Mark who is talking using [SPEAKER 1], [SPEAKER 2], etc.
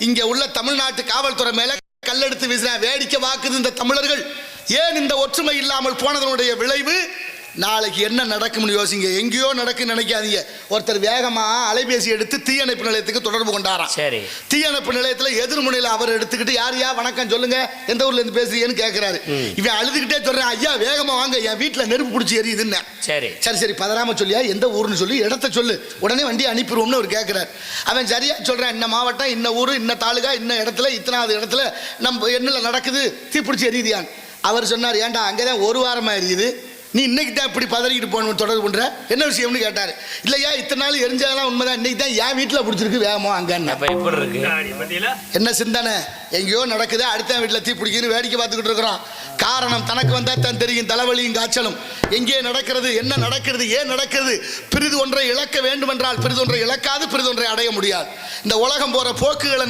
[SPEAKER 1] இங்க உள்ள தமிழ்நாட்டு காவல்துறை மேல கல்லெடுத்து வீசின வேடிக்கை வாக்குது இந்த தமிழர்கள். ஏன் இந்த ஒற்றுமை இல்லாமல் போனதனுடைய விளைவு நாளைக்கு என்ன நடக்கும்னு யோசிங்க. எங்கேயோ நடக்குன்னு நினைக்காதீங்க. ஒருத்தர் வேகமா அலைபேசி எடுத்து தீயணைப்பு நிலையத்துக்கு தொடர்பு கொண்டாராம்.
[SPEAKER 2] சரி.
[SPEAKER 1] தீயணைப்பு நிலையத்தில் எதிர்முனையில் அவர் எடுத்துக்கிட்டு யாரையா வணக்கம் சொல்லுங்க, எந்த ஊர்ல இருந்து பேசுறீங்கன்னு கேட்கிறாரு. இவன் அழுதுகிட்டே சொல்றேன், ஐயா வேகமா வாங்க, என் வீட்டுல நெருப்பு பிடிச்சி எரியுதுன்னு. சரி சரி சரி பதறாம சொல்லியா, எந்த ஊர்னு சொல்லி இடத்த சொல்லு, உடனே வண்டி அனுப்பிடுவோம்னு அவர் கேட்கிறார். அவன் சரியா சொல்றான், இன்ன மாவட்டம், இன்ன ஊரு, இன்ன தாலுகா, இன்ன இடத்துல, இத்தனாவது இடத்துல நம்ம என்னல நடக்குது, தீப்பிடிச்சி எரியுதியான். அவர் சொன்னார், ஏன்டா அங்கதான் ஒரு வாரமா எரியுது, நீ இன்னைக்கு தான் இப்படி பதறிக்கிட்டு போகணும் தொடர்பு பண்ற, என்ன விஷயம்னு கேட்டாரு. இல்லையா இத்தனை நாள் எரிஞ்சதெல்லாம் உண்மைதான், இன்னைக்கு தான் என் வீட்டில் பிடிச்சிருக்கு வேகமா அங்கன்னு. என்ன சிந்தனை, எங்கேயோ நடக்குது, அடுத்த வீட்டில் தீ பிடிக்குன்னு வேடிக்கை பார்த்துக்கிட்டு இருக்கிறோம். காரணம் தனக்கு வந்தா தான் தெரியும், தலைவலியும் காய்ச்சலும். எங்கே நடக்கிறது, என்ன நடக்கிறது, ஏன் நடக்கிறது. பிரிது ஒன்றை இழக்க வேண்டும் என்றால் பிரிது ஒன்றை இழக்காது, பிரிது ஒன்றை அடைய முடியாது. இந்த உலகம் போற போக்குகளை